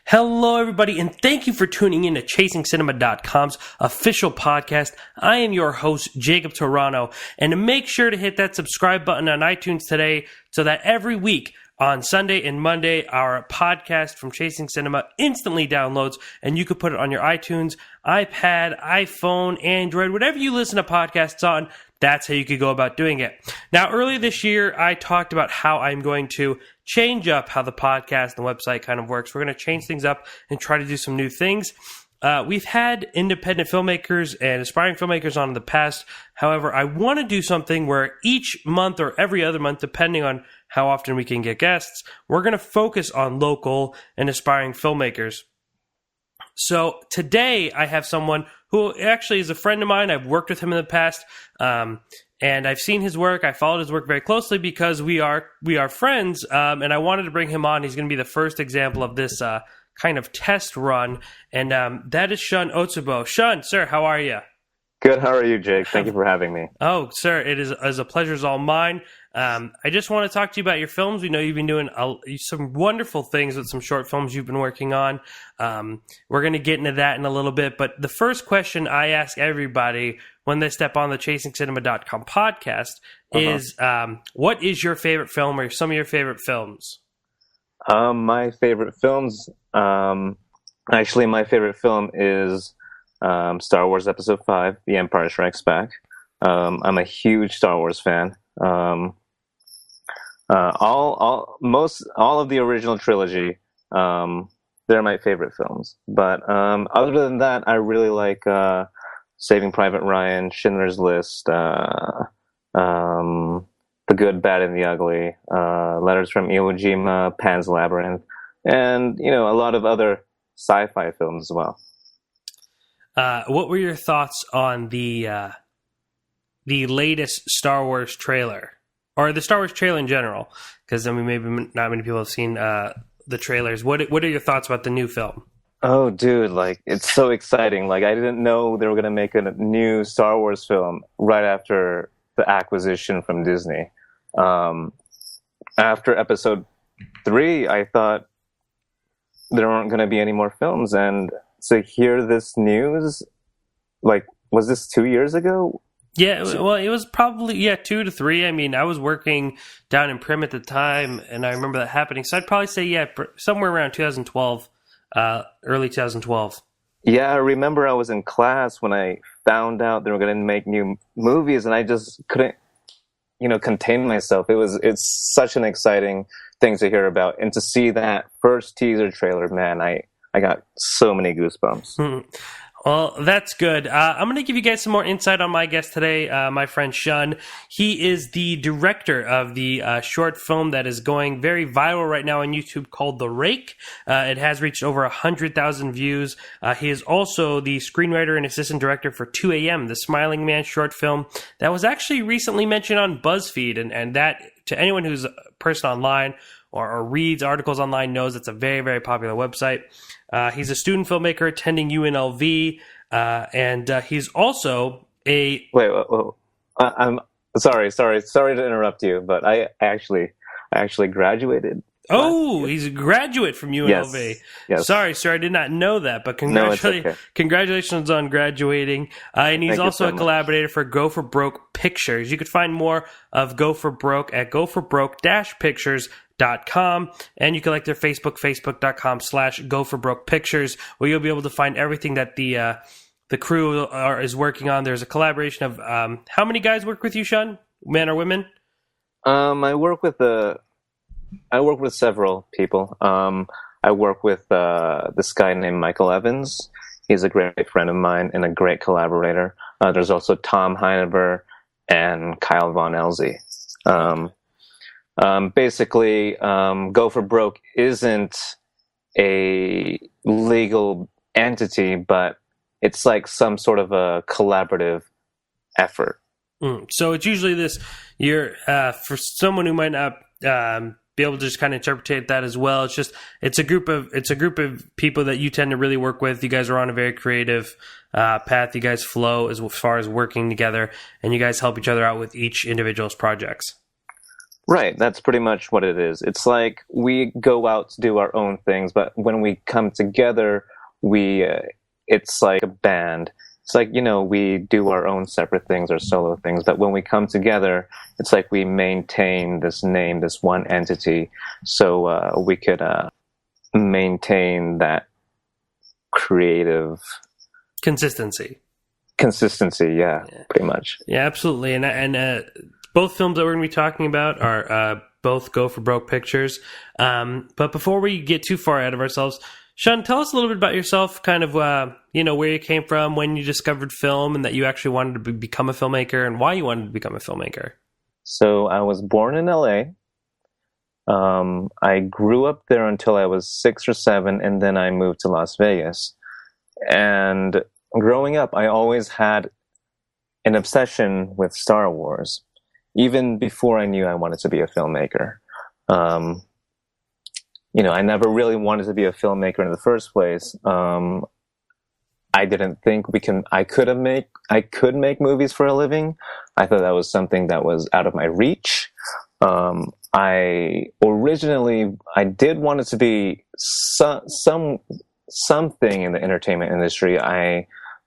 Hello, everybody, and thank you for tuning in to ChasingCinema.com's official podcast. I am your host, Jacob Torano, and make sure to hit that subscribe button on iTunes today so that every week on Sunday and Monday, our podcast from Chasing Cinema instantly downloads, and you could put it on your iTunes, iPad, iPhone, Android, whatever you listen to podcasts on. That's how you could go about doing it. Now, earlier this year, I talked about how I'm going to change up how the podcast and the website kind of works. We're going to change things up and try to do some new things. We've had independent filmmakers and aspiring filmmakers on in the past. However, I want to do something where each month or every other month, depending on how often we can get guests, we're going to focus on local and aspiring filmmakers. So today I have someone who actually is a friend of mine. I've worked with him in the past, and I've seen his work. I followed his work very closely because we are friends, and I wanted to bring him on. He's going to be the first example of this kind of test run, and that is Shun Otsubo. Shun, sir, how are you? Good. How are you, Jake? Thank you for having me. Oh, sir, it is a pleasure is all mine. I just want to talk to you about your films. We know you've been doing some wonderful things with some short films you've been working on. We're going to get into that in a little bit. But the first question I ask everybody when they step on the ChasingCinema.com podcast is, what is your favorite film or some of your favorite films? My favorite films, actually, my favorite film is Star Wars Episode 5, The Empire Strikes Back. I'm a huge Star Wars fan. All of the original trilogy, they're my favorite films. But other than that, I really like Saving Private Ryan, Schindler's List, The Good, Bad, and the Ugly, Letters from Iwo Jima, Pan's Labyrinth, and a lot of other sci-fi films as well. What were your thoughts on the latest Star Wars trailer, or the Star Wars trailer in general? Because maybe not many people have seen the trailers. What are your thoughts about the new film? Oh, dude, it's so exciting. I didn't know they were going to make a new Star Wars film right after the acquisition from Disney. After Episode 3, I thought there weren't going to be any more films, and to hear this news, was this 2 years ago? Yeah, well, it was probably 2 to 3. I mean, I was working down in Prim at the time, and I remember that happening. So I'd probably say somewhere around 2012, early 2012. Yeah, I remember I was in class when I found out they were going to make new movies, and I just couldn't, contain myself. It's such an exciting thing to hear about, and to see that first teaser trailer, man, I got so many goosebumps. Well, that's good. I'm going to give you guys some more insight on my guest today, my friend Shun. He is the director of the short film that is going very viral right now on YouTube called The Rake. It has reached over 100,000 views. He is also the screenwriter and assistant director for 2 a.m., the Smiling Man short film that was actually recently mentioned on BuzzFeed. And that, to anyone who's a person online or reads articles online, knows it's a very, very popular website. He's a student filmmaker attending UNLV, and he's also a... Wait. I'm sorry to interrupt you, but I actually graduated. Oh, he's a graduate from UNLV. Yes. Sorry, sir, I did not know that, but congratulations on graduating. And he's also a collaborator for Go for Broke Pictures. You could find more of Go for Broke at goforoke-pictures.com, and you can like their facebook.com/goforbrokepictures, where you'll be able to find everything that the crew is working on. There's a collaboration of how many guys work with you, Shun? Men or women? I work with several people. I work with this guy named Michael Evans. He's a great friend of mine and a great collaborator. There's also Tom Heineber and Kyle Von Elzy. Basically, Go for Broke isn't a legal entity, but it's like some sort of a collaborative effort. So it's usually this. For someone who might not be able to just kind of interpret that as well. It's a group of people that you tend to really work with. You guys are on a very creative path. You guys flow as far as working together, and you guys help each other out with each individual's projects. Right, that's pretty much what it is. It's like we go out to do our own things, but when we come together, we it's like a band. It's like, we do our own separate things or solo things, but when we come together, it's like we maintain this name, this one entity, so we could maintain that creative Consistency. Yeah, pretty much. Yeah, absolutely. And both films that we're going to be talking about are both Go for Broke pictures. But before we get too far ahead of ourselves, Shun, tell us a little bit about yourself, kind of, where you came from, when you discovered film, and that you actually wanted to become a filmmaker, and why you wanted to become a filmmaker. So I was born in LA. I grew up there until I was 6 or 7, and then I moved to Las Vegas. And growing up, I always had an obsession with Star Wars, even before I knew I wanted to be a filmmaker. I never really wanted to be a filmmaker in the first place. I didn't think I could make movies for a living. I thought that was something that was out of my reach. I did want it to be something in the entertainment industry.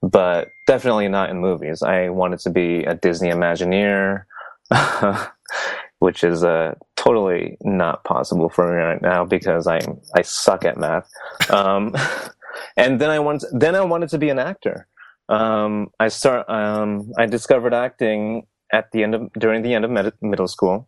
But definitely not in movies. I wanted to be a Disney Imagineer, which is totally not possible for me right now because I suck at math. And then I wanted to be an actor. I discovered acting during the end of middle school,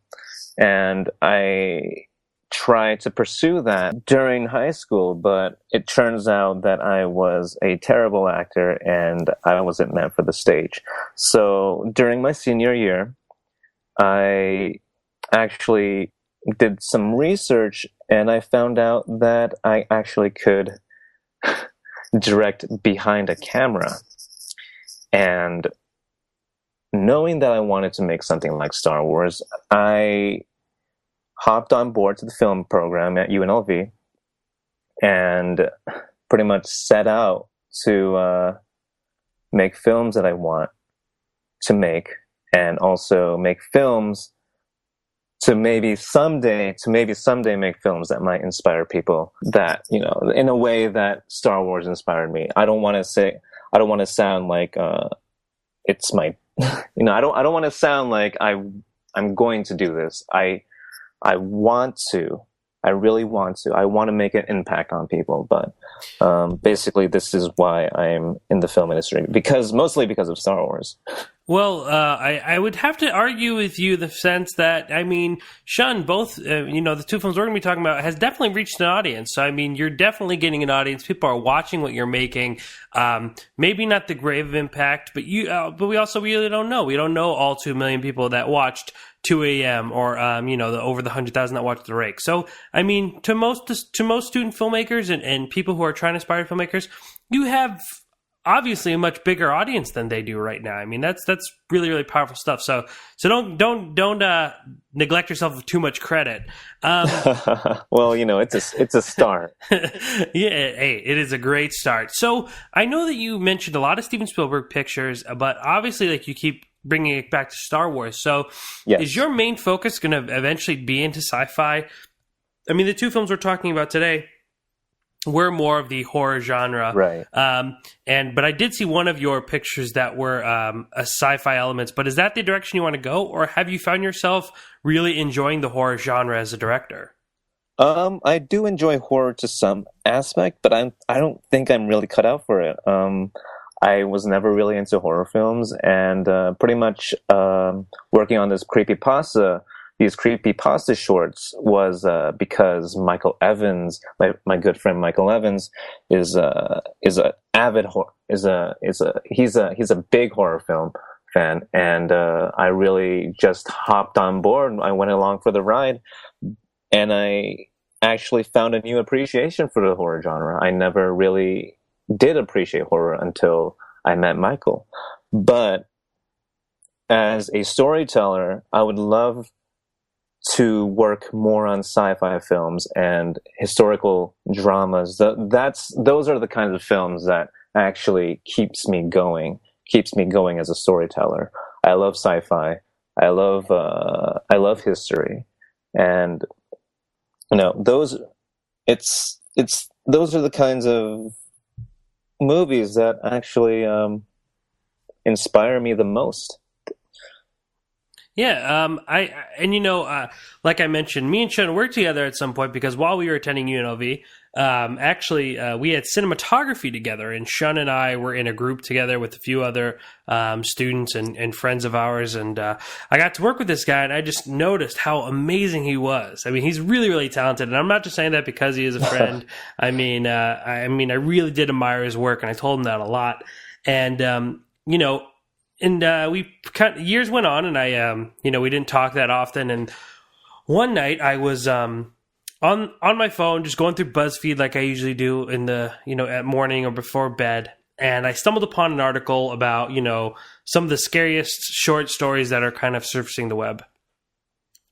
and I tried to pursue that during high school, but it turns out that I was a terrible actor and I wasn't meant for the stage. So during my senior year, I actually did some research and I found out that I actually could direct behind a camera. And knowing that I wanted to make something like Star Wars, I hopped on board to the film program at UNLV and pretty much set out to make films that I want to make, and also make films to maybe someday make films that might inspire people, that, in a way that Star Wars inspired me. I don't want to sound like it's my I don't want to sound like I'm going to do this. I really want to. I want to make an impact on people, but basically this is why I'm in the film industry, mostly because of Star Wars. Well, I would have to argue with you the sense that, Shun, both, the two films we're going to be talking about has definitely reached an audience. So, you're definitely getting an audience. People are watching what you're making. Maybe not the grave impact, but we also really don't know. We don't know all 2 million people that watched 2 a.m. or, over the 100,000 that watched The Rake. So, to most student filmmakers and people who are trying to aspire filmmakers, you have obviously a much bigger audience than they do right now. That's really, really powerful stuff. So don't neglect yourself of too much credit. Well, it's a start. Yeah, hey, it is a great start. So I know that you mentioned a lot of Steven Spielberg pictures, but obviously, you keep bringing it back to Star Wars. So yes. Is your main focus going to eventually be into sci-fi? The two films we're talking about today were more of the horror genre, right? But I did see one of your pictures that were a sci-fi elements. But is that the direction you want to go, or have you found yourself really enjoying the horror genre as a director? I do enjoy horror to some aspect, but I don't think I'm really cut out for it. I was never really into horror films, and pretty much working on these creepypasta shorts was because Michael Evans, my good friend Michael Evans, he's a big horror film fan, and I really just hopped on board. I went along for the ride, and I actually found a new appreciation for the horror genre. I never really did appreciate horror until I met Michael. But as a storyteller, I would love to work more on sci-fi films and historical dramas. Those are the kinds of films that actually keeps me going as a storyteller. I love sci-fi. I love history. And those those are the kinds of movies that actually inspire me the most. Yeah, like I mentioned, me and Shun worked together at some point because while we were attending UNLV, we had cinematography together, and Shun and I were in a group together with a few other students and friends of ours, and I got to work with this guy, and I just noticed how amazing he was. I mean, he's really, really talented, and I'm not just saying that because he is a friend. I really did admire his work, and I told him that a lot, and we years went on, and we didn't talk that often. And one night I was on my phone, just going through BuzzFeed like I usually do in the at morning or before bed, and I stumbled upon an article about some of the scariest short stories that are kind of surfacing the web.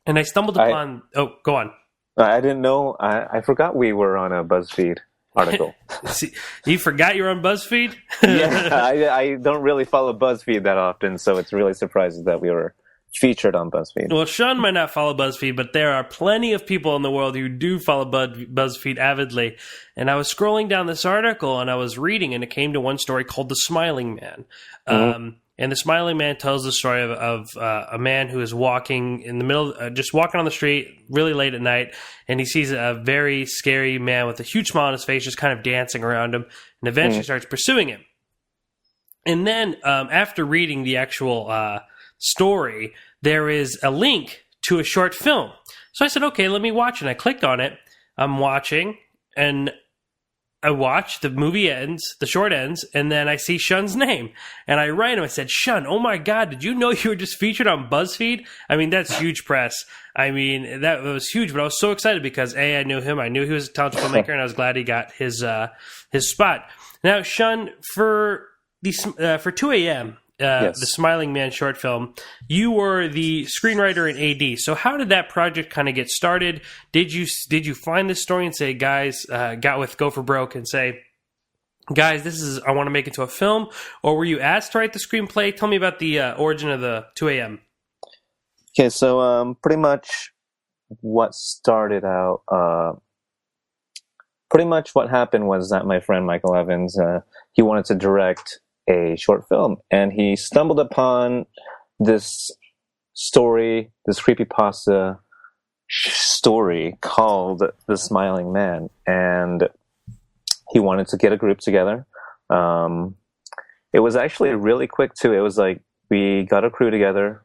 And I stumbled upon. Oh, go on. I didn't know. I forgot we were on a BuzzFeed article. See, you forgot you were on BuzzFeed? Yeah, I don't really follow BuzzFeed that often, so it's really surprising that we were featured on BuzzFeed. Well, Shun might not follow BuzzFeed, but there are plenty of people in the world who do follow BuzzFeed avidly. And I was scrolling down this article, and I was reading, and it came to one story called The Smiling Man. Mm-hmm. And The Smiling Man tells the story of a man who is walking in the middle, just walking on the street really late at night, and he sees a very scary man with a huge smile on his face just kind of dancing around him, and eventually starts pursuing him. And then after reading the actual story, there is a link to a short film. So I said, okay, let me watch it. And I clicked on it. I'm watching, and I watch, the movie ends, the short ends, and then I see Shun's name. And I write him, I said, Shun, oh my God, did you know you were just featured on BuzzFeed? I mean, that's huge press. I mean, that was huge, but I was so excited because I knew him, I knew he was a talented filmmaker, and I was glad he got his spot. Now, Shun, for 2 a.m., yes. The Smiling Man short film, you were the screenwriter and AD. So how did that project kind of get started? Did you find this story and say, guys, go for broke and say, guys, I want to make it into a film? Or were you asked to write the screenplay? Tell me about the origin of the 2 a.m. Okay, so pretty much what started out, pretty much what happened was that my friend Michael Evans, he wanted to direct a short film, and he stumbled upon this story, this creepypasta story called The Smiling Man, and he wanted to get a group together. It was actually really quick too. It was like we got a crew together,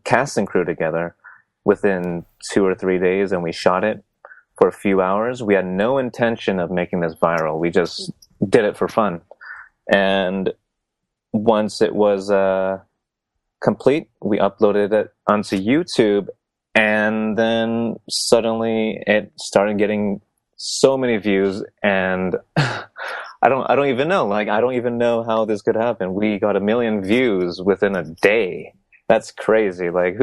casting crew together within 2 or 3 days, and we shot it for a few hours. We had no intention of making this viral. We just did it for fun. And once it was complete, we uploaded it onto YouTube, and then suddenly it started getting so many views, and I don't even know. Like, I don't even know how this could happen. We got 1 million views within a day. That's crazy. Like,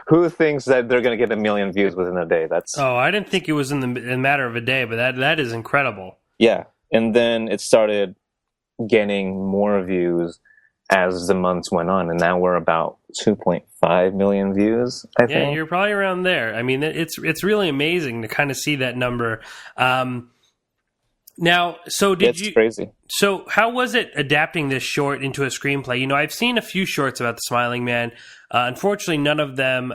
who thinks that they're going to get 1 million views within a day? I didn't think it was in the matter of a day, but that is incredible. Yeah, and then it started getting more views as the months went on, and now we're about 2.5 million views, I think. Yeah, you're probably around there. I mean, it's really amazing to kind of see that number. Now, so it's crazy. So how was it adapting this short into a screenplay? I've seen a few shorts about The Smiling Man. Unfortunately, none of them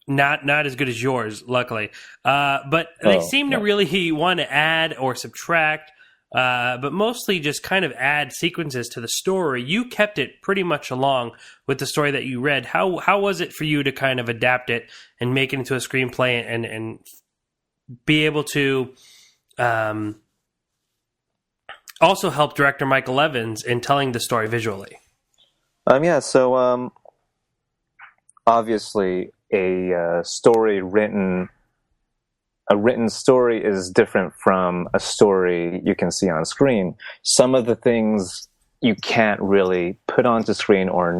not as good as yours, luckily. But they seem to really want to add or subtract, but mostly just kind of add sequences to the story. You kept it pretty much along with the story that you read. How was it for you to kind of adapt it and make it into a screenplay and be able to also help director Michael Evans in telling the story visually? So obviously a written story is different from a story you can see on screen. Some of the things you can't really put onto screen or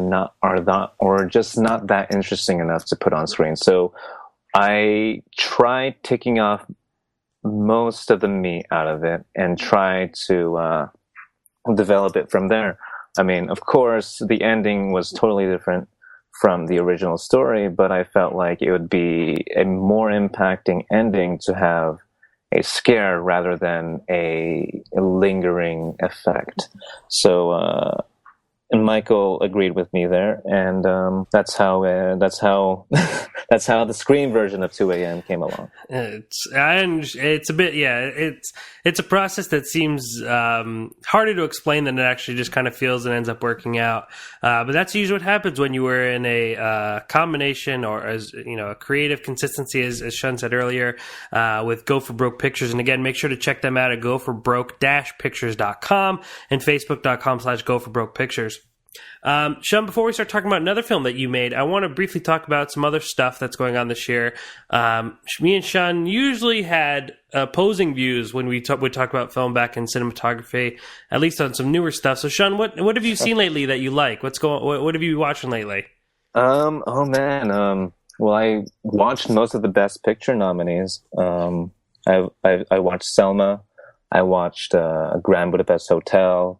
just not that interesting enough to put on screen. So I tried taking off most of the meat out of it and try to develop it from there. I mean, of course, the ending was totally different from the original story, but I felt like it would be a more impacting ending to have a scare rather than a lingering effect. So, and Michael agreed with me there, and that's how that's how the screen version of 2 a.m. came along. It's a bit, it's a process that seems harder to explain than it actually just kind of feels and ends up working out. But that's usually what happens when you were in a combination, or as a creative consistency, as Shun said earlier, with Go for Broke Pictures. And again, make sure to check them out at goforbroke-pictures.com and facebook.com/goforbroke-pictures. Shun, before we start talking about another film that you made, I want to briefly talk about some other stuff that's going on this year. Me and Shun usually had opposing views when we would talk about film back in cinematography, at least on some newer stuff. So, Shun, what have you seen lately that you like? What have you been watching lately? Oh man. Well, I watched most of the Best Picture nominees. I watched Selma. I watched Grand Budapest Hotel.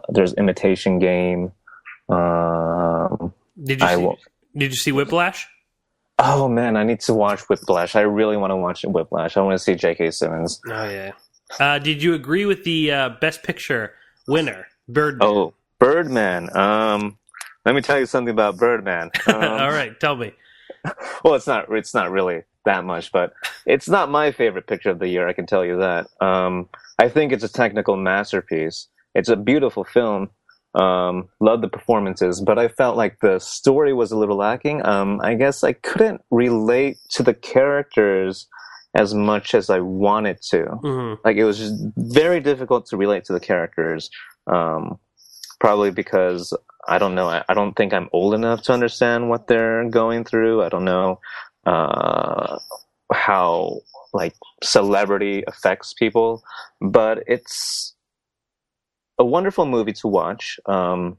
There's Imitation Game. Did you see Whiplash? Oh man, I need to watch Whiplash. I really want to watch Whiplash. I want to see J.K. Simmons. Oh yeah. Did you agree with the Best Picture winner, Birdman? Oh, Birdman. Let me tell you something about Birdman. All right, tell me. Well, it's not really that much, but it's not my favorite picture of the year. I can tell you that. I think it's a technical masterpiece. It's a beautiful film. Love the performances, but I felt like the story was a little lacking. I guess I couldn't relate to the characters as much as I wanted to. Mm-hmm. Like, it was just very difficult to relate to the characters. Probably because, I don't know, I don't think I'm old enough to understand what they're going through. I don't know how, like, celebrity affects people, but it's a wonderful movie to watch. Well,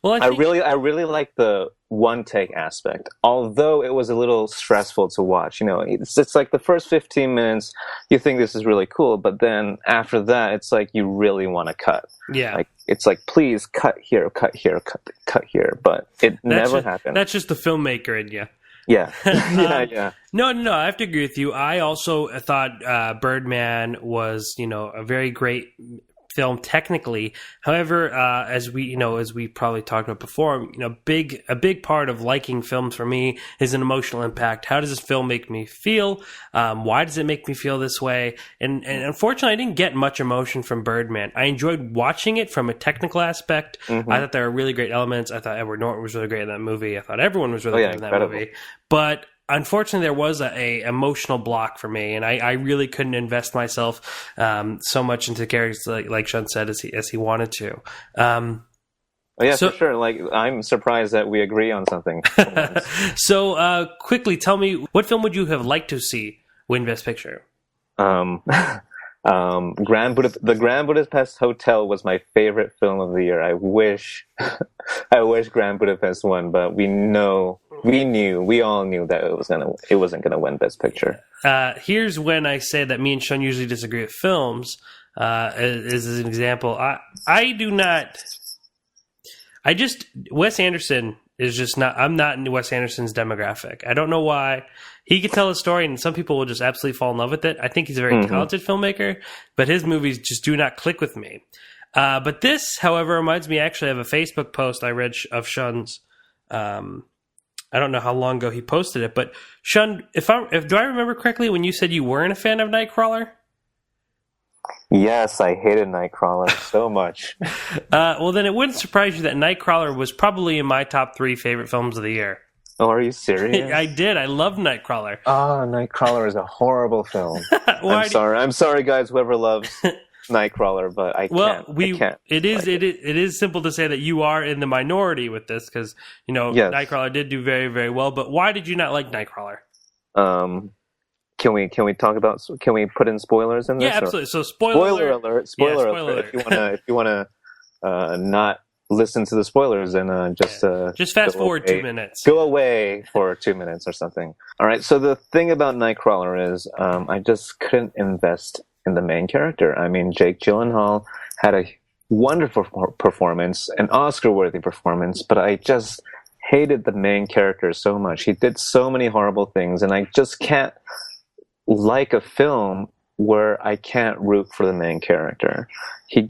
I really like the one take aspect, although it was a little stressful to watch. It's like the first 15 minutes, you think this is really cool, but then after that, it's like you really want to cut. Yeah. Like, it's like, please cut here, cut here, cut here, but it never happened. That's just the filmmaker in you. Yeah. Yeah. No, I have to agree with you. I also thought Birdman was, a very great film technically. However, as we probably talked about before, a big part of liking films for me is an emotional impact. How does this film make me feel? Why does it make me feel this way? And unfortunately, I didn't get much emotion from Birdman. I enjoyed watching it from a technical aspect. Mm-hmm. I thought there were really great elements. I thought Edward Norton was really great in that movie. I thought everyone was really good in that movie. But unfortunately, there was a emotional block for me, and I really couldn't invest myself so much into characters like Shun said as he wanted to. For sure. Like, I'm surprised that we agree on something. So, quickly, tell me, what film would you have liked to see win Best Picture? The Grand Budapest Hotel was my favorite film of the year. I wish Grand Budapest won, but we all knew that it wasn't gonna win Best Picture. Here's when I say that me and Shun usually disagree with films. As an example, Wes Anderson is just not. I'm not in Wes Anderson's demographic. I don't know why. He can tell a story, and some people will just absolutely fall in love with it. I think he's a very talented filmmaker, but his movies just do not click with me. But this, however, reminds me actually of a Facebook post I read of Shun's. I don't know how long ago he posted it, but Shun, do I remember correctly when you said you weren't a fan of Nightcrawler? Yes, I hated Nightcrawler so much. Well, then it wouldn't surprise you that Nightcrawler was probably in my top 3 favorite films of the year. Oh, are you serious? I did. I loved Nightcrawler. Oh, Nightcrawler is a horrible film. I'm sorry, guys, whoever loves Nightcrawler, but I can't. It is simple to say that you are in the minority with this because, yes. Nightcrawler did do very, very well, but why did you not like Nightcrawler? Can we talk about? Can we put in spoilers in this? Yeah, absolutely. So spoiler alert. Spoiler alert. If you wanna not listen to the spoilers and just fast forward 2 minutes. Go away for 2 minutes or something. All right. So the thing about Nightcrawler is I just couldn't invest in the main character. I mean, Jake Gyllenhaal had a wonderful performance, an Oscar-worthy performance, but I just hated the main character so much. He did so many horrible things, and I just can't like a film where I can't root for the main character. He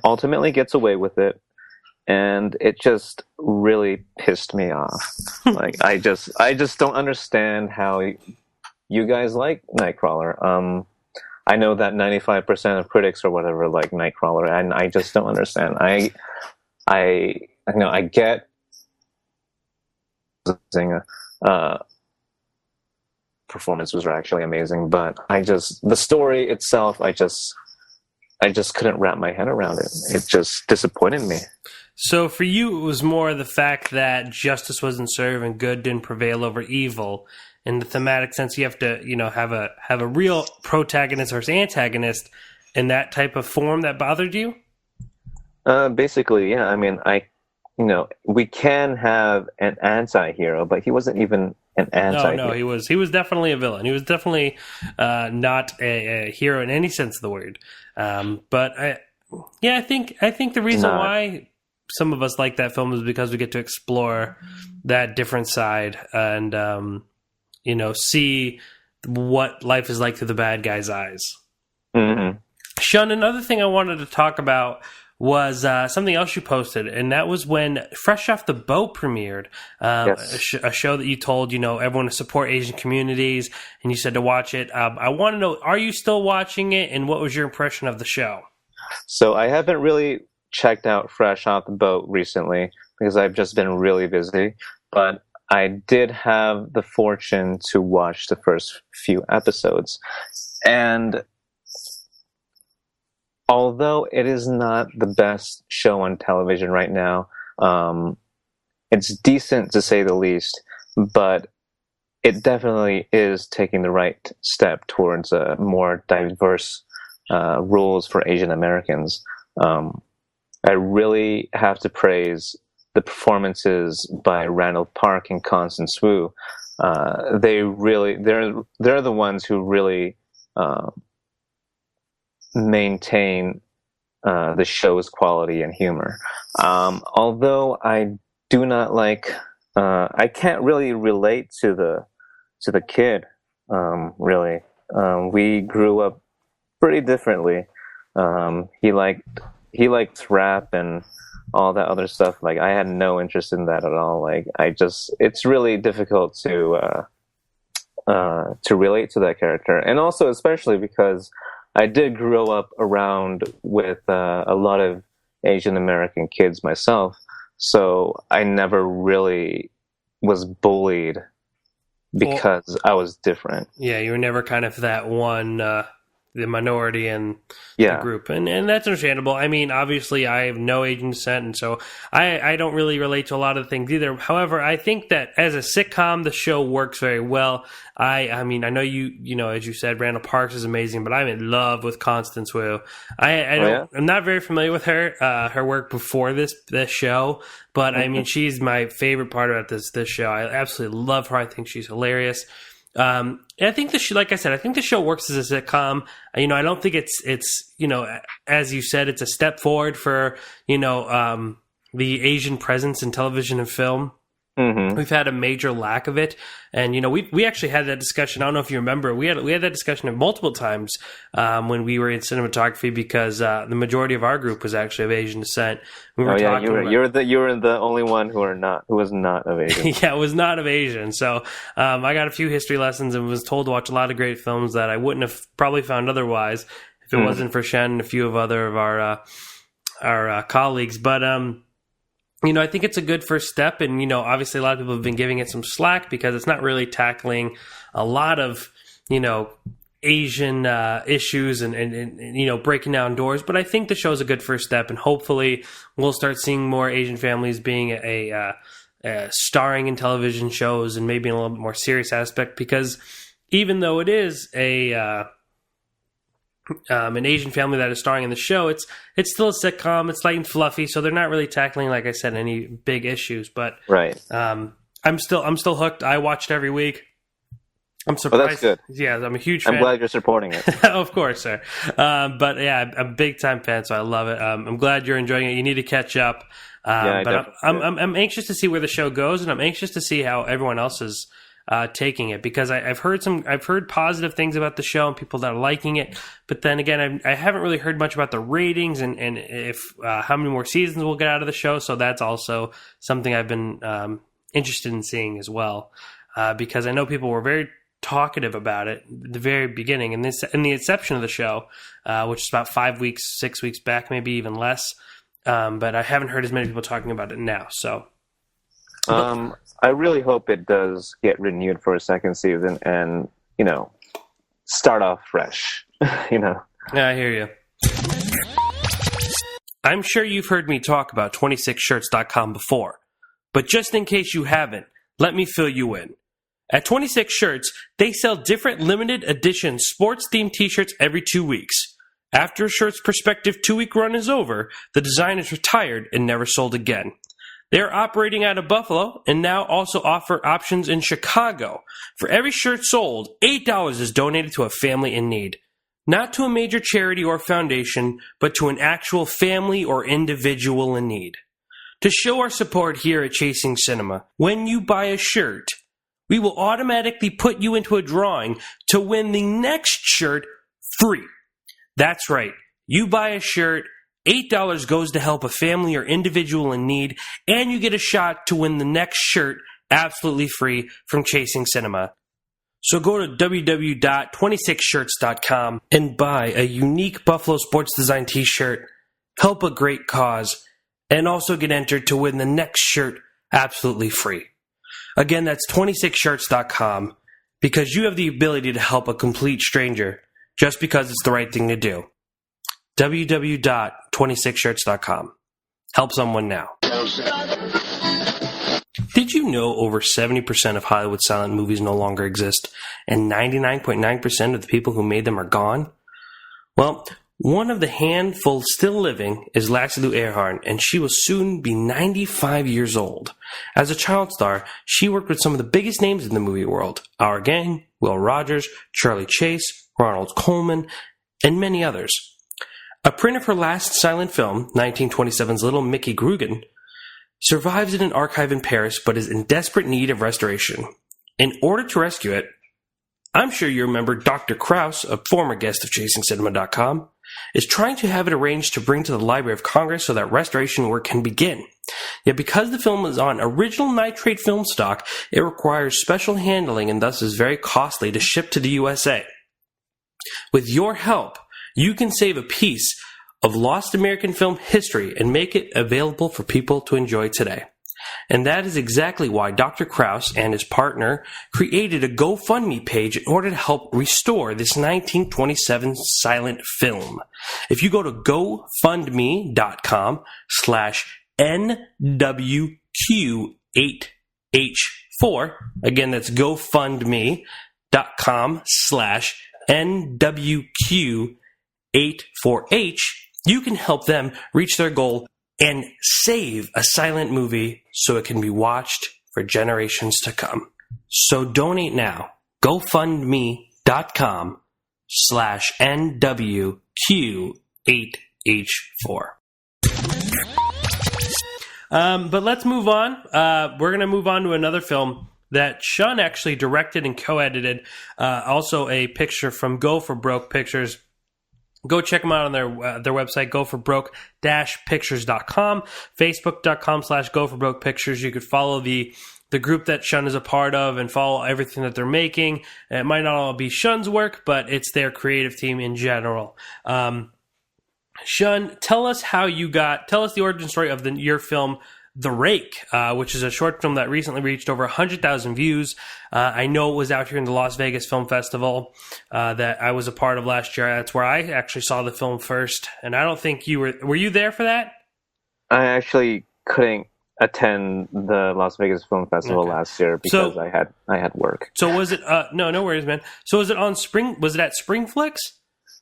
ultimately gets away with it, and it just really pissed me off. Like I just don't understand how you guys like Nightcrawler. I know that 95% of critics or whatever like Nightcrawler, and I just don't understand. I get performance was actually amazing, but the story itself, I just couldn't wrap my head around it. It just disappointed me. So for you, it was more the fact that justice wasn't served and good didn't prevail over evil. In the thematic sense, you have to, have a real protagonist versus antagonist in that type of form that bothered you? Basically, yeah. I mean, we can have an anti-hero, but he wasn't even an anti-hero. No, he was definitely a villain. He was definitely not a hero in any sense of the word. But I think the reason why some of us like that film is because we get to explore that different side and see what life is like through the bad guy's eyes. Mm-hmm. Shun, another thing I wanted to talk about was something else you posted, and that was when Fresh Off the Boat premiered, yes. a show that you told everyone to support Asian communities, and you said to watch it. I want to know, are you still watching it, and what was your impression of the show? So I haven't really checked out Fresh Off the Boat recently because I've just been really busy, but I did have the fortune to watch the first few episodes. And although it is not the best show on television right now, it's decent to say the least, but it definitely is taking the right step towards a more diverse rules for Asian Americans. I really have to praise the performances by Randall Park and Constance Wu. They're the ones who really maintain the show's quality and humor. Although I do not like, I can't really relate to the kid. Really, we grew up pretty differently. He liked rap and all that other stuff. Like I had no interest in that at all. Like it's really difficult to relate to that character, and also especially because I did grow up around with a lot of Asian American kids myself, so I never really was bullied because I was different. Yeah, you were never kind of that one, the minority in the group. And that's understandable. I mean, obviously, I have no Asian descent, and so I don't really relate to a lot of things either. However, I think that as a sitcom, the show works very well. I mean, I know as you said, Randall Parks is amazing, but I'm in love with Constance Wu. I'm not very familiar with her work before this show, but I mean, she's my favorite part about this show. I absolutely love her. I think she's hilarious. And I think like I said, I think the show works as a sitcom. I don't think it's as you said, it's a step forward for the Asian presence in television and film. Mm-hmm. We've had a major lack of it, and we actually had that discussion. I don't know if you remember. We had that discussion multiple times when we were in cinematography, because the majority of our group was actually of Asian descent. We were talking you were the only one who was not of Asian. Yeah, was not of Asian. So I got a few history lessons and was told to watch a lot of great films that I wouldn't have probably found otherwise if it wasn't for Shen and a few of our colleagues. But I think it's a good first step, and obviously a lot of people have been giving it some slack because it's not really tackling a lot of Asian issues and breaking down doors. But I think the show's a good first step, and hopefully we'll start seeing more Asian families being starring in television shows and maybe in a little bit more serious aspect. Because even though it is an Asian family that is starring in the show, it's still a sitcom. It's light and fluffy, so they're not really tackling, like I said, any big issues. But right, I'm still hooked. I watch it every week. I'm surprised. Oh, that's good. Yeah, I'm a huge fan. I'm glad you're supporting it. Of course, sir. But yeah, I'm a big time fan, so I love it. I'm glad you're enjoying it. You need to catch up. Yeah, But I'm anxious to see where the show goes, and I'm anxious to see how everyone else is taking it, because I've heard positive things about the show and people that are liking it. But then again, I haven't really heard much about the ratings and if how many more seasons we'll get out of the show. So that's also something I've been interested in seeing as well, because I know people were very talkative about it at the very beginning, and in the inception of the show, which is about 5 weeks, 6 weeks back, maybe even less. But I haven't heard as many people talking about it now. So, I really hope it does get renewed for a second season, and start off fresh. Yeah, I hear you. I'm sure you've heard me talk about 26shirts.com before, but just in case you haven't, let me fill you in. At 26 Shirts, they sell different limited edition sports-themed t-shirts every 2 weeks. After a shirt's prospective 2-week run is over, the design is retired and never sold again. They are operating out of Buffalo and now also offer options in Chicago. For every shirt sold, $8 is donated to a family in need. Not to a major charity or foundation, but to an actual family or individual in need. To show our support here at Chasing Cinema, when you buy a shirt, we will automatically put you into a drawing to win the next shirt free. That's right. You buy a shirt, $8 goes to help a family or individual in need, and you get a shot to win the next shirt absolutely free from Chasing Cinema. So go to www.26shirts.com and buy a unique Buffalo Sports Design t-shirt, help a great cause, and also get entered to win the next shirt absolutely free. Again, that's 26shirts.com, because you have the ability to help a complete stranger just because it's the right thing to do. www.26shirts.com. Help someone now. Did you know over 70% of Hollywood silent movies no longer exist, and 99.9% of the people who made them are gone? Well, one of the handful still living is Laxalou Earhart, and she will soon be 95 years old. As a child star, she worked with some of the biggest names in the movie world: Our Gang, Will Rogers, Charlie Chase, Ronald Colman, and many others. A print of her last silent film, 1927's Little Mickey Grugan, survives in an archive in Paris but is in desperate need of restoration. In order to rescue it, I'm sure you remember Dr. Krause, a former guest of ChasingCinema.com, is trying to have it arranged to bring to the Library of Congress so that restoration work can begin. Yet because the film is on original nitrate film stock, it requires special handling and thus is very costly to ship to the USA. With your help, you can save a piece of lost American film history and make it available for people to enjoy today. And that is exactly why Dr. Krause and his partner created a GoFundMe page in order to help restore this 1927 silent film. If you go to GoFundMe.com/NWQ8H4, again, that's GoFundMe.com/NWQ84H, you can help them reach their goal and save a silent movie so it can be watched for generations to come. So donate now. GoFundMe.com/NWQ8H4. But let's move on. We're going to move on to another film that Shun actually directed and co-edited. Also a picture from Go for Broke Pictures. Go check them out on their website, goforbroke-pictures.com, facebook.com/goforbroke-pictures. You could follow the group that Shun is a part of and follow everything that they're making. It might not all be Shun's work, but it's their creative team in general. Shun, tell us the origin story of your film, The Rake, which is a short film that recently reached over 100,000 views. I know it was out here in the Las Vegas Film Festival that I was a part of last year. That's where I actually saw the film first. And I don't think you were you there for that? I actually couldn't attend the Las Vegas Film Festival last year because I had work. So was it, no worries, man. So was it at Springflix?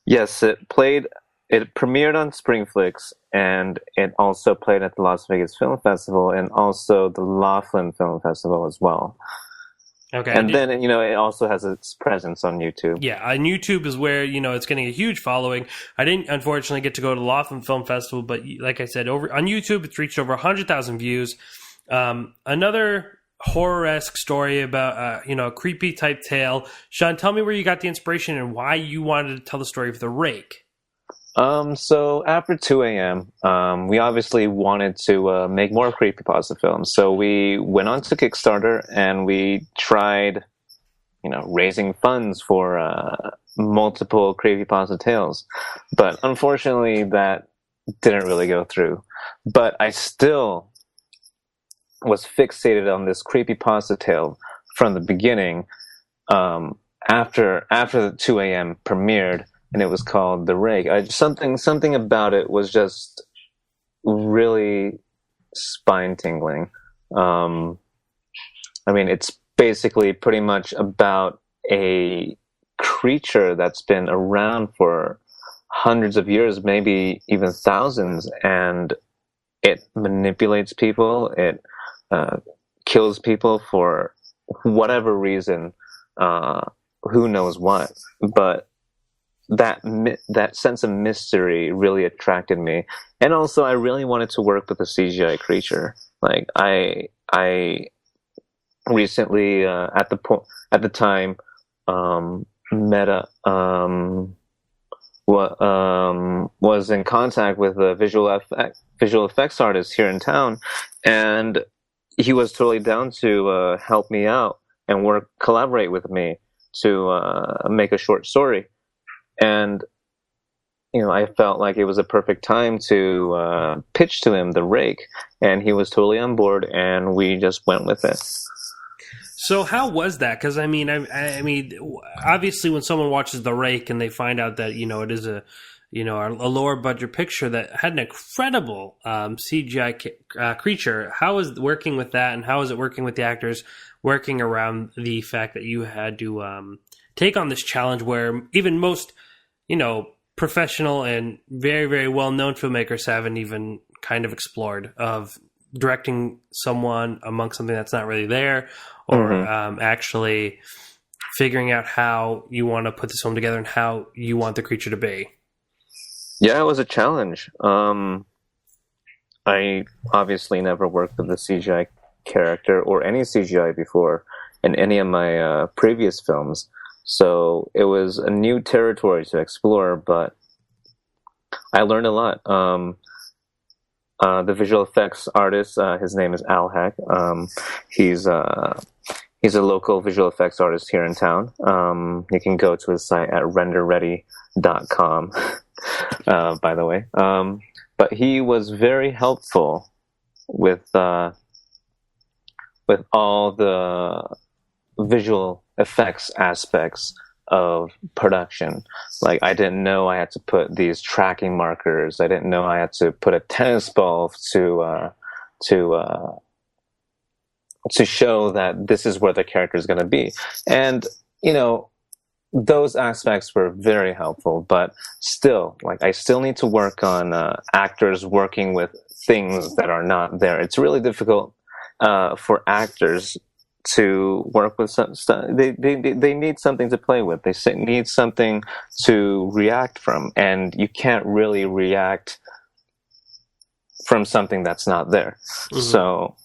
Yes, it premiered on Springflix, and it also played at the Las Vegas Film Festival and also the Laughlin Film Festival as well. Okay. And then, it also has its presence on YouTube. Yeah, on YouTube is where, it's getting a huge following. I didn't, unfortunately, get to go to Laughlin Film Festival, but like I said, over on YouTube, it's reached over 100,000 views. Another horror-esque story about, a creepy type tale. Shun, tell me where you got the inspiration and why you wanted to tell the story of the Rake. So after 2 a.m., we obviously wanted to make more creepypasta films. So we went on to Kickstarter and we tried, raising funds for multiple creepypasta tales. But unfortunately, that didn't really go through. But I still was fixated on this creepypasta tale from the beginning. After the 2 a.m. premiered, and it was called The Rake. Something about it was just really spine-tingling. It's basically pretty much about a creature that's been around for hundreds of years, maybe even thousands, and it manipulates people, it kills people for whatever reason, who knows what, but that sense of mystery really attracted me, and also I really wanted to work with a CGI creature. Like I recently at the time was in contact with a visual effects artist here in town, and he was totally down to help me out and collaborate with me to make a short story. And, I felt like it was a perfect time to pitch to him The Rake, and he was totally on board, and we just went with it. So how was that? Because, I mean, obviously when someone watches The Rake and they find out that, it is a lower budget picture that had an incredible CGI creature, how is working with that, and how is it working with the actors, working around the fact that you had to take on this challenge where even most professional and very, very well-known filmmakers haven't even kind of explored, of directing someone amongst something that's not really there, or actually figuring out how you want to put this film together and how you want the creature to be. Yeah, it was a challenge. I obviously never worked with a CGI character or any CGI before in any of my previous films. So it was a new territory to explore, but I learned a lot. The visual effects artist, his name is Al Heck. He's a local visual effects artist here in town. You can go to his site at renderready.com, by the way. But he was very helpful with all the visual effects aspects of production. Like, I didn't know I had to put these tracking markers. I didn't know I had to put a tennis ball to show that this is where the character is going to be. And, those aspects were very helpful, but still, I still need to work on actors working with things that are not there. It's really difficult for actors to work with some stuff. They need something to play with. They need something to react from, and you can't really react from something that's not there. Mm-hmm. So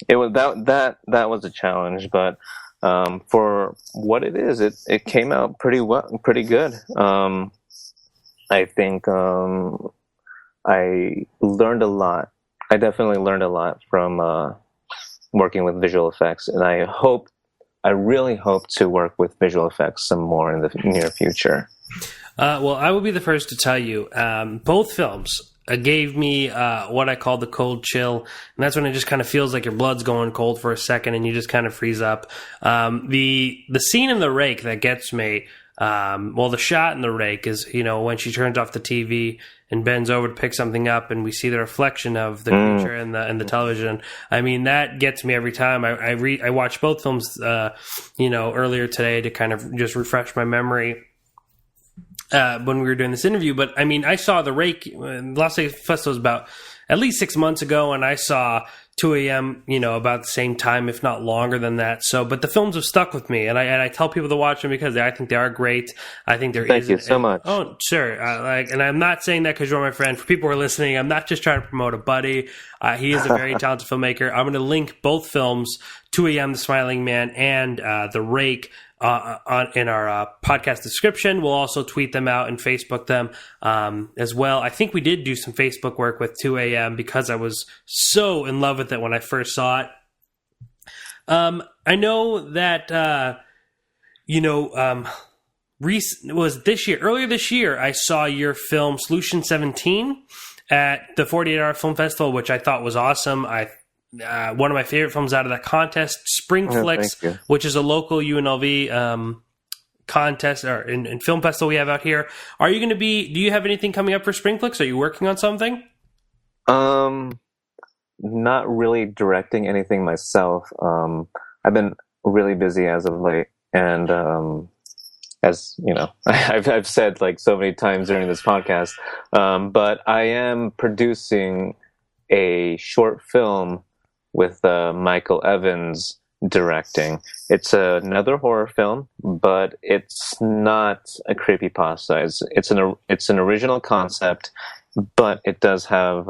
it was that was a challenge, but for what it is, it came out pretty good. I think I learned a lot. I definitely learned a lot from working with visual effects, and I really hope to work with visual effects some more in the near future. Well, I will be the first to tell you, both films gave me what I call the cold chill, and that's when it just kind of feels like your blood's going cold for a second and you just kind of freeze up. The scene in The Rake that gets me, the shot in The Rake is, when she turns off the TV and bends over to pick something up, and we see the reflection of the creature in the television. I mean, that gets me every time. I watched both films, earlier today to kind of just refresh my memory when we were doing this interview. But I mean, I saw The Rake. Las Vegas Festival was about at least 6 months ago, and I saw 2 a.m., about the same time, if not longer than that. So, but the films have stuck with me, and I tell people to watch them because I think they are great. I think Thank you so much. Oh, sure. And I'm not saying that because you're my friend. For people who are listening, I'm not just trying to promote a buddy. He is a very talented filmmaker. I'm going to link both films, 2 a.m., The Smiling Man, and The Rake, in our podcast description. We'll also tweet them out and Facebook them as well. I think we did do some Facebook work with 2 a.m. because I was so in love with it when I first saw it. I know that was this year, earlier this year, I saw your film Solution 17 at the 48 Hour Film Festival, which I thought was awesome. One of my favorite films out of that contest, Spring Flicks, which is a local UNLV contest or in film festival we have out here. Are you going to be? Do you have anything coming up for Spring Flicks? Are you working on something? Not really directing anything myself. I've been really busy as of late, and as you know, I've said like so many times during this podcast. But I am producing a short film with Michael Evans directing. It's another horror film, but it's not a creepypasta. It's an original concept, but it does have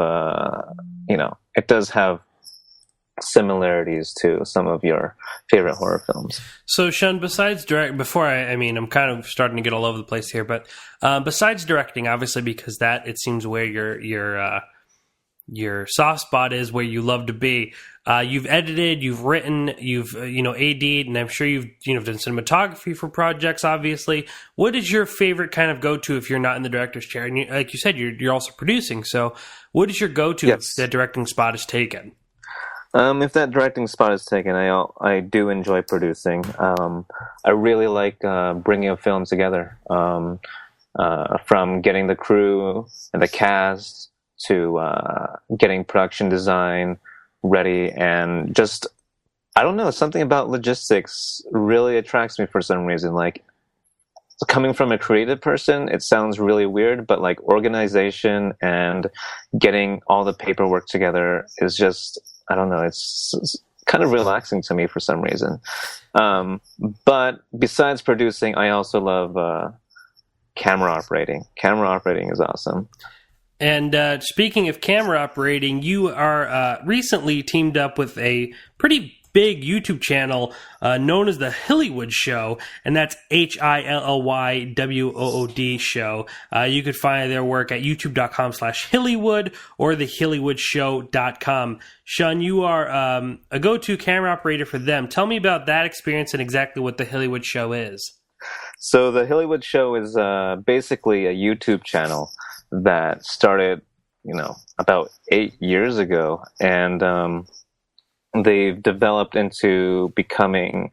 similarities to some of your favorite horror films. So, Shun, besides I'm kind of starting to get all over the place here, but besides directing, obviously, because that it seems where your soft spot is, where you love to be. You've edited, you've written, you've AD'd, and I'm sure you've done cinematography for projects. Obviously, what is your favorite kind of go-to if you're not in the director's chair? And like you said, you're also producing. So, what is your go-to if that directing spot is taken? If that directing spot is taken, I do enjoy producing. I really like bringing a film together, from getting the crew and the cast to getting production design ready, and just, I don't know, something about logistics really attracts me for some reason. Like, coming from a creative person, it sounds really weird, but like organization and getting all the paperwork together is just, I don't know, it's kind of relaxing to me for some reason. But besides producing, I also love camera operating. Camera operating is awesome. And speaking of camera operating, you are recently teamed up with a pretty big YouTube channel known as the Hillywood Show, and that's HILLYWOOD Show. You could find their work at youtube.com/Hillywood or thehillywoodshow.com. Shun, you are a go-to camera operator for them. Tell me about that experience and exactly what the Hillywood Show is. So the Hillywood Show is basically a YouTube channel that started, about 8 years ago, and they've developed into becoming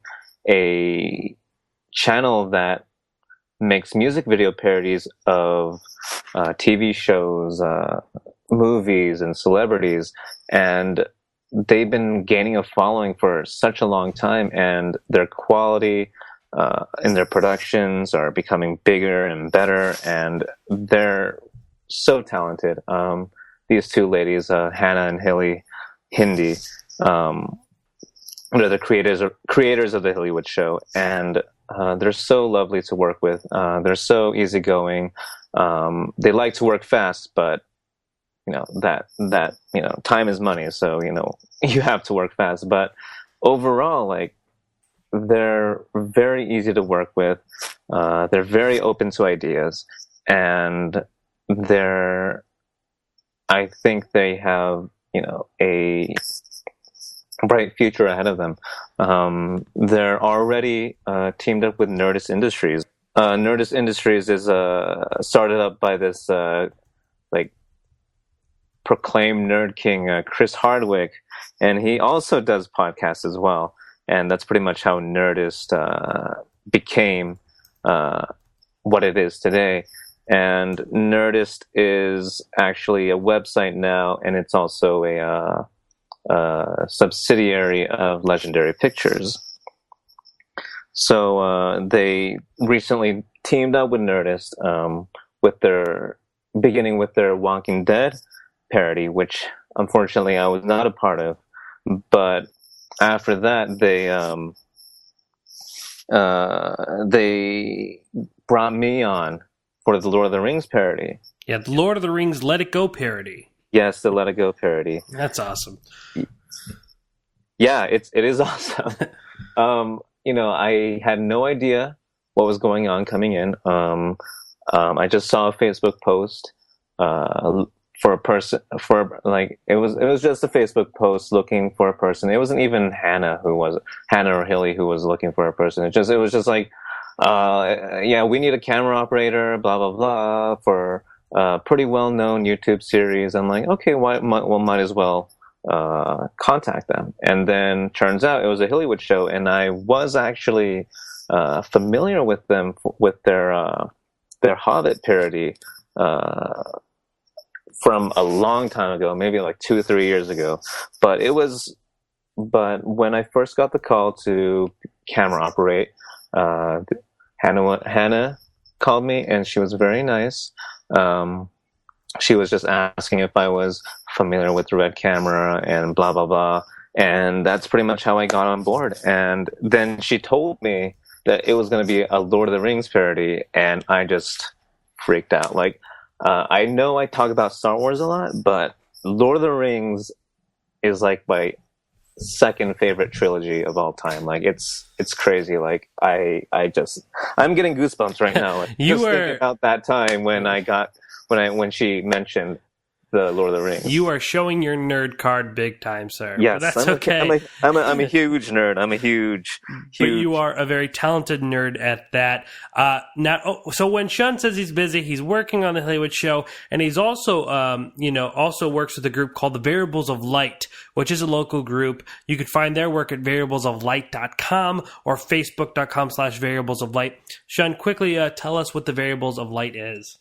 a channel that makes music video parodies of TV shows, movies, and celebrities, and they've been gaining a following for such a long time, and their quality in their productions are becoming bigger and better, and they're so talented. These two ladies, Hannah and Hindi, they're the creators of the Hillywood Show, and they're so lovely to work with. They're so easygoing. They like to work fast, but time is money, so you have to work fast. But overall, like, they're very easy to work with. They're very open to ideas, and I think they have, a bright future ahead of them. They're already teamed up with Nerdist Industries. Nerdist Industries is started up by this proclaimed nerd king, Chris Hardwick, and he also does podcasts as well. And that's pretty much how Nerdist became what it is today. And Nerdist is actually a website now, and it's also a subsidiary of Legendary Pictures. So they recently teamed up with Nerdist, beginning with their Walking Dead parody, which unfortunately I was not a part of. But after that, they brought me on for the Lord of the Rings parody. Yeah, the Lord of the Rings Let It Go parody. Yes, the Let It Go parody. That's awesome. Yeah, it is awesome. I had no idea what was going on coming in. I just saw a Facebook post for a person it was just a Facebook post looking for a person. It wasn't even Hannah or Hilly who was looking for a person. It was just like, we need a camera operator, blah blah blah, for a pretty well known YouTube series. I'm like, okay, might as well contact them. And then turns out it was a Hillywood Show, and I was actually familiar with them with their Hobbit parody from a long time ago, maybe like 2 or 3 years ago. But when I first got the call to camera operate, Hannah called me, and she was very nice. She was just asking if I was familiar with the Red camera and blah blah blah, and that's pretty much how I got on board. And then she told me that it was going to be a Lord of the Rings parody, and I just freaked out. Like, I know I talk about Star Wars a lot, but Lord of the Rings is like my second favorite trilogy of all time. Like, it's crazy. Like, I'm getting goosebumps right now. Like, thinking about that time when she mentioned the Lord of the Rings. You are showing your nerd card big time, sir. Yes, but that's okay. I'm a huge nerd. I'm a huge. But you are a very talented nerd at that. So when Shun says he's busy, he's working on the Hillywood Show, and he's also, also works with a group called the Variables of Light, which is a local group. You can find their work at variablesoflight.com or facebook.com/variablesoflight. Shun, quickly tell us what the Variables of Light is.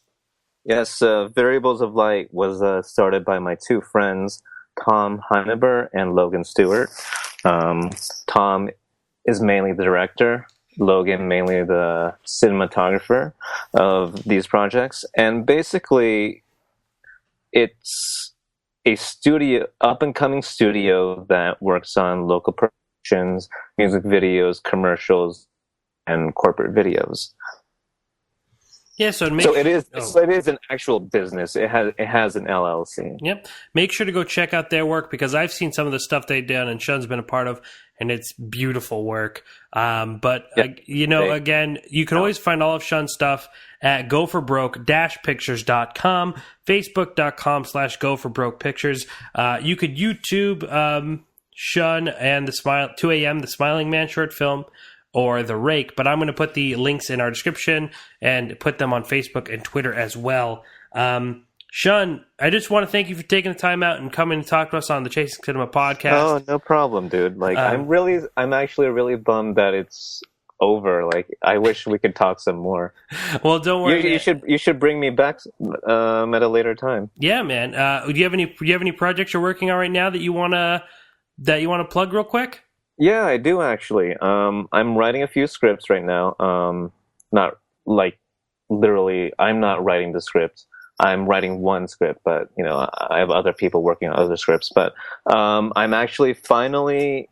Yes, Variables of Light was started by my two friends, Tom Heineber and Logan Stewart. Tom is mainly the director, Logan mainly the cinematographer of these projects. And basically, it's a up-and-coming studio that works on local productions, music videos, commercials, and corporate videos. Yeah, so it is an actual business. It has an LLC. Yep. Make sure to go check out their work, because I've seen some of the stuff they've done and Shun's been a part of, and it's beautiful work. Again, you can always find all of Shun's stuff at goforbroke-pictures.com, facebook.com/goforbrokepictures. You could YouTube Shun and the 2 a.m. the Smiling Man short film, or The Rake, but I'm going to put the links in our description and put them on Facebook and Twitter as well. Shun, I just want to thank you for taking the time out and coming to talk to us on the Chasing Cinema podcast. Oh, no problem, dude. Like, I'm actually really bummed that it's over. Like, I wish we could talk some more. Well, don't worry. You should bring me back at a later time. Yeah, man. Do you have any projects you're working on right now that you wanna plug real quick? Yeah, I do actually. I'm writing a few scripts right now. Not like literally, I'm not writing the script. I'm writing one script, but I have other people working on other scripts. But I'm actually finally,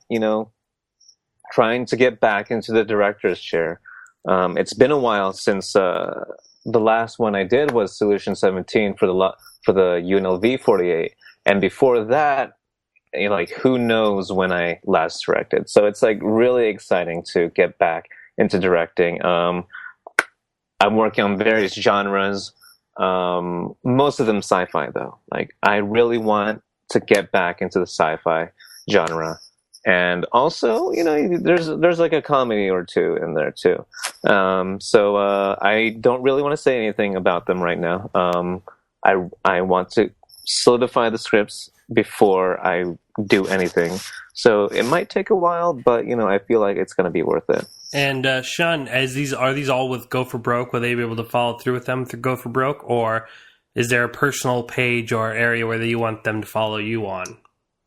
trying to get back into the director's chair. It's been a while since the last one I did was Solution 17 for the UNLV 48, and before that, who knows when I last directed. So it's like really exciting to get back into directing. I'm working on various genres, most of them sci-fi though. Like, I really want to get back into the sci-fi genre. And also, there's like a comedy or two in there too. So I don't really want to say anything about them right now. I want to solidify the scripts before I do anything. So it might take a while, but I feel like it's going to be worth it. And Shun, are these all with Go for Broke? Will they be able to follow through with them through Go for Broke, or is there a personal page or area where you want them to follow you on?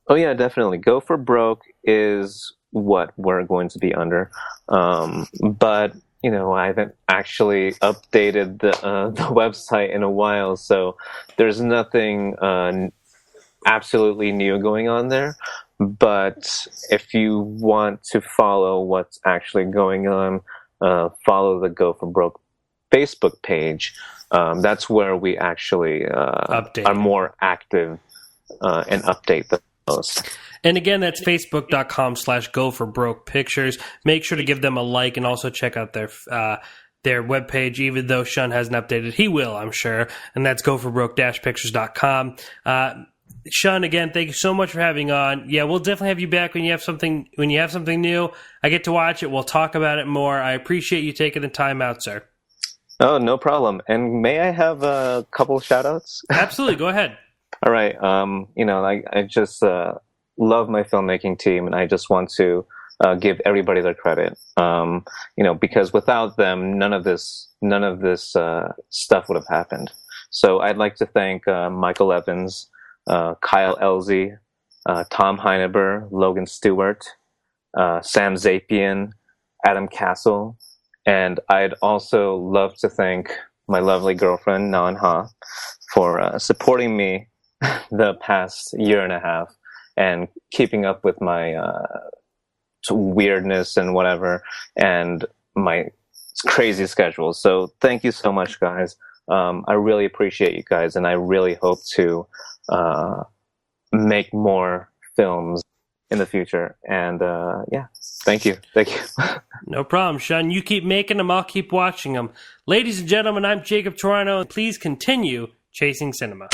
Oh yeah, definitely. Go for Broke is what we're going to be under. But I haven't actually updated the website in a while, so there's nothing absolutely new going on there. But if you want to follow what's actually going on, follow the Go for Broke Facebook page. That's where we actually are more active and update the most. And again, that's facebook.com/goforbroke-pictures. Make sure to give them a like and also check out their webpage, even though Shun hasn't updated. He will, I'm sure. And that's goforbroke-pictures.com. Shun, again, thank you so much for having on. Yeah, we'll definitely have you back when you have something new. I get to watch it. We'll talk about it more. I appreciate you taking the time out, sir. Oh, no problem. And may I have a couple shout outs? Absolutely. Go ahead. All right. I just love my filmmaking team, and I just want to give everybody their credit. Because without them, none of this stuff would have happened. So I'd like to thank Michael Evans, Kyle Elzy, Tom Heineber, Logan Stewart, Sam Zapian, Adam Castle, and I'd also love to thank my lovely girlfriend, Nan Ha, for supporting me the past year and a half and keeping up with my weirdness and whatever and my crazy schedule. So thank you so much, guys. I really appreciate you guys, and I really hope to make more films in the future. And thank you. No problem, Shun. You keep making them, I'll keep watching them. Ladies and gentlemen, I'm Jacob Toronto, and please continue chasing cinema.